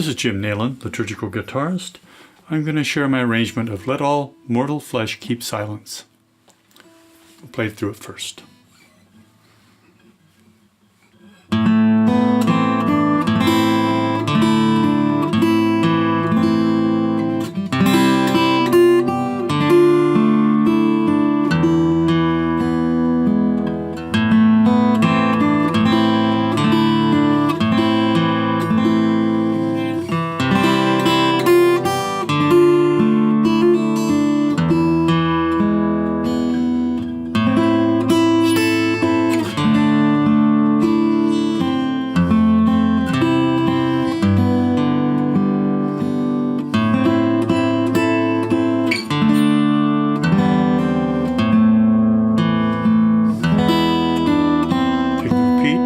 This is Jim Nailon, liturgical guitarist. I'm going to share my arrangement of Let All Mortal Flesh Keep Silence. I'll play through it first.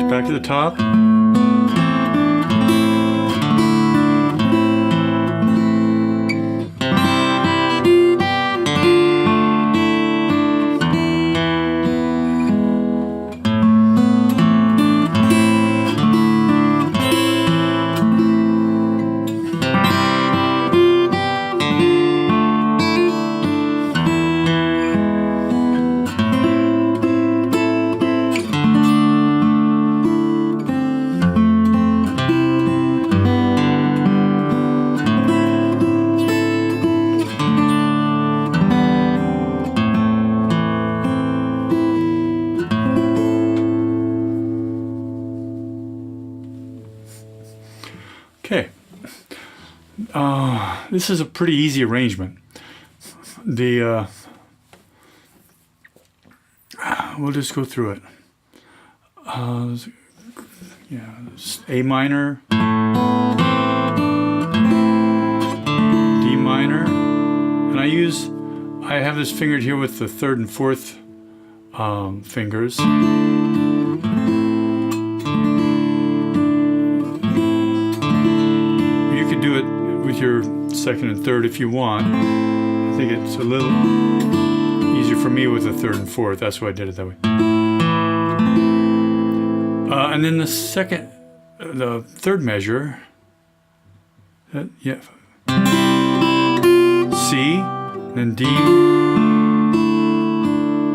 Back to the top. Okay, this is a pretty easy arrangement. We'll just go through it. A minor, D minor, and I have this fingered here with the third and fourth fingers. Do it with your second and third if you want. I think it's a little easier for me with the third and fourth. That's why I did it that way. And then the third measure, C, then D,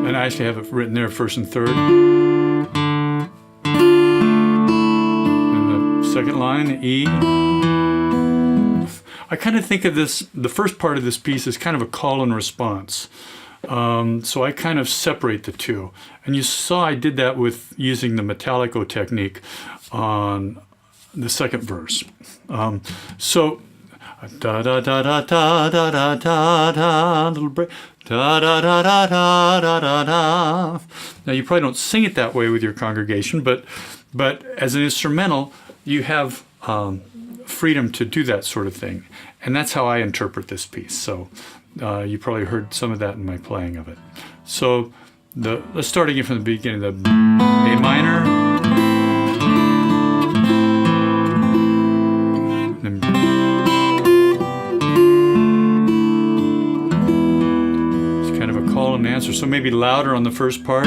and I actually have it written there, first and third. And the second line, E. I kind of think of this, the first part of this piece is kind of a call and response. So I kind of separate the two. And you saw I did that with using the metallico technique on the second verse. So da da da da da da da da da, little break, da da da da da da da da. Now you probably don't sing it that way with your congregation, but as an instrumental, you have freedom to do that sort of thing. And that's how I interpret this piece. So you probably heard some of that in my playing of it. So let's start again from the beginning. The A minor, it's kind of a call and answer. So maybe louder on the first part.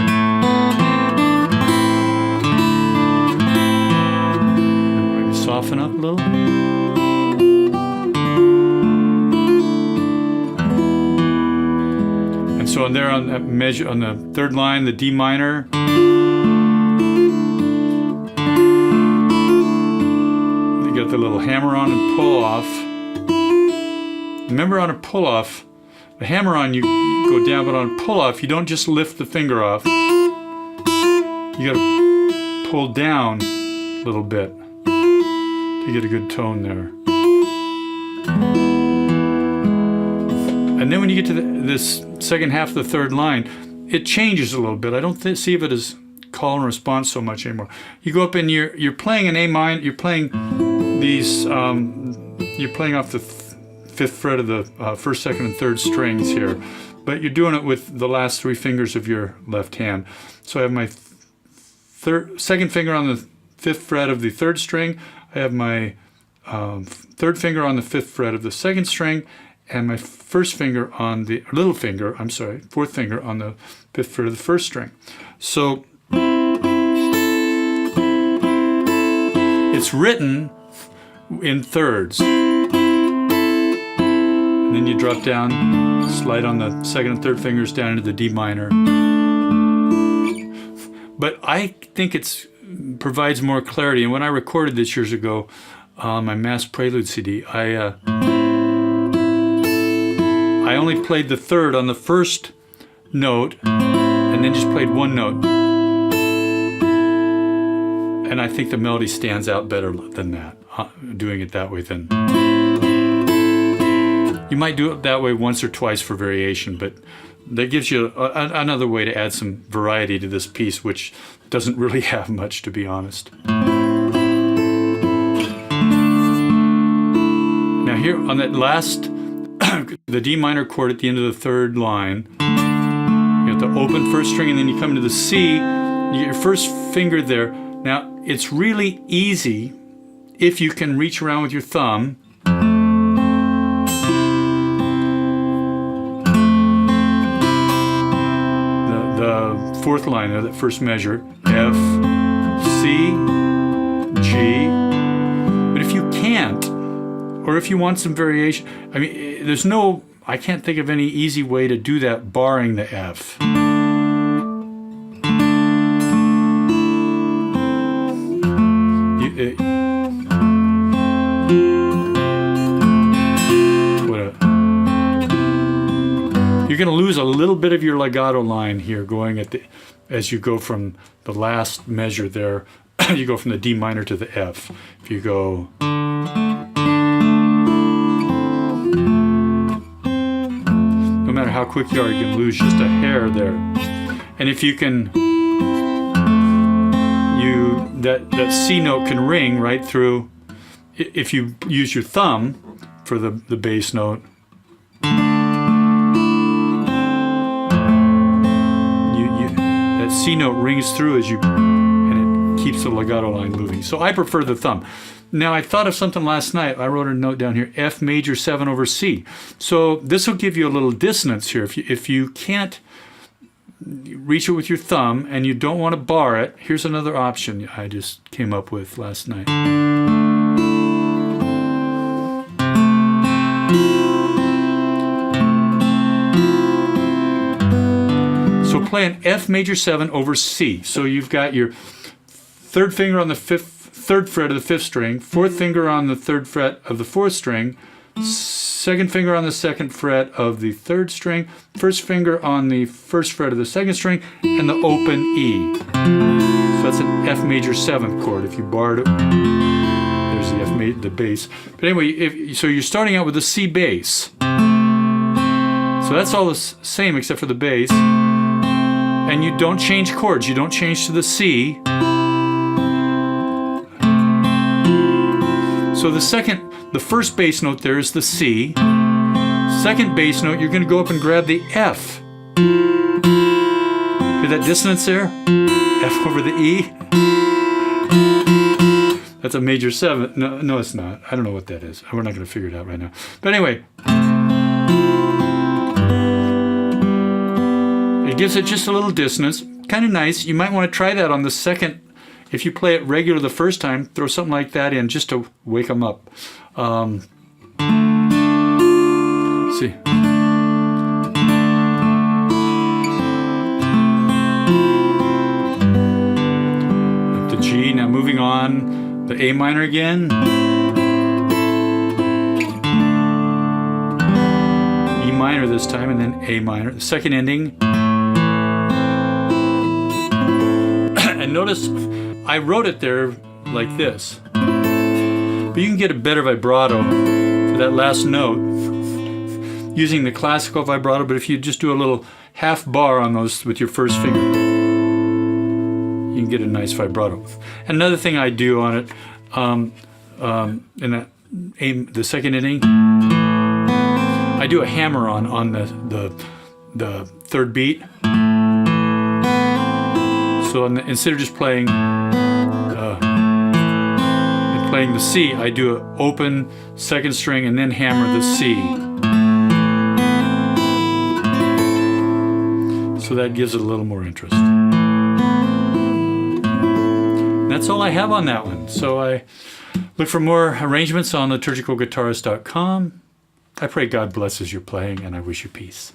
Maybe soften up a little. So there on that measure, on the third line, the D minor. You got the little hammer on and pull off. Remember, on a pull off, the hammer on you go down, but on a pull off, you don't just lift the finger off. You got to pull down a little bit to get a good tone there. And then when you get to this second half of the third line, it changes a little bit. I don't see of it as call and response so much anymore. You go up and you're playing an A minor. You're playing these. You're playing off the fifth fret of the first, second, and third strings here, but you're doing it with the last three fingers of your left hand. So I have my second finger on the fifth fret of the third string. I have my third finger on the fifth fret of the second string, and my fourth finger on the fourth finger on the fifth fret of the first string. So it's written in thirds. And then you drop down, slide on the second and third fingers down into the D minor. But I think it provides more clarity. And when I recorded this years ago, my Mass Prelude CD, I only played the third on the first note and then just played one note. And I think the melody stands out better than that, doing it that way than... You might do it that way once or twice for variation, but that gives you another way to add some variety to this piece, which doesn't really have much, to be honest. Now here on that last, the D minor chord at the end of the third line, you have the open first string, and then you come to the C, you get your first finger there. Now, it's really easy if you can reach around with your thumb. The fourth line of that first measure, F, C, G. But if you can't, or if you want some variation, I mean, I can't think of any easy way to do that barring the F. You're going to lose a little bit of your legato line here going as you go from the last measure there. You go from the D minor to the F. If you go... No matter how quick you are, you can lose just a hair there. And if you can... That C note can ring right through, if you use your thumb for the bass note. That C note rings through and it keeps the legato line moving. So I prefer the thumb. Now I thought of something last night. I wrote a note down here, F major 7 over C. So this will give you a little dissonance here. If you can't reach it with your thumb and you don't want to bar it, here's another option I just came up with last night. So play an F major 7 over C. So you've got your third finger on the third fret of the fifth string, fourth finger on the third fret of the fourth string, second finger on the second fret of the third string, first finger on the first fret of the second string, and the open E. So that's an F major 7th chord. If you barred it, there's the the bass. But anyway, so you're starting out with the C bass. So that's all the same except for the bass. And you don't change chords. You don't change to the C. So the first bass note there is the C. Second bass note, you're going to go up and grab the F. Hear that dissonance there? F over the E. That's a major 7. No, it's not. I don't know what that is. We're not going to figure it out right now. But anyway, it gives it just a little dissonance. Kind of nice. You might want to try that on the second. If you play it regular the first time, throw something like that in just to wake them up. See. Up to G. Now moving on, the A minor again. E minor this time, and then A minor. The second ending. And notice I wrote it there like this. But you can get a better vibrato for that last note using the classical vibrato, but if you just do a little half bar on those with your first finger, you can get a nice vibrato. Another thing I do on it, in the second ending, I do a hammer on the third beat. So instead of just playing the C, I do an open second string and then hammer the C. So that gives it a little more interest. That's all I have on that one. So I Look for more arrangements on liturgicalguitarist.com. I pray God blesses your playing, and I wish you peace.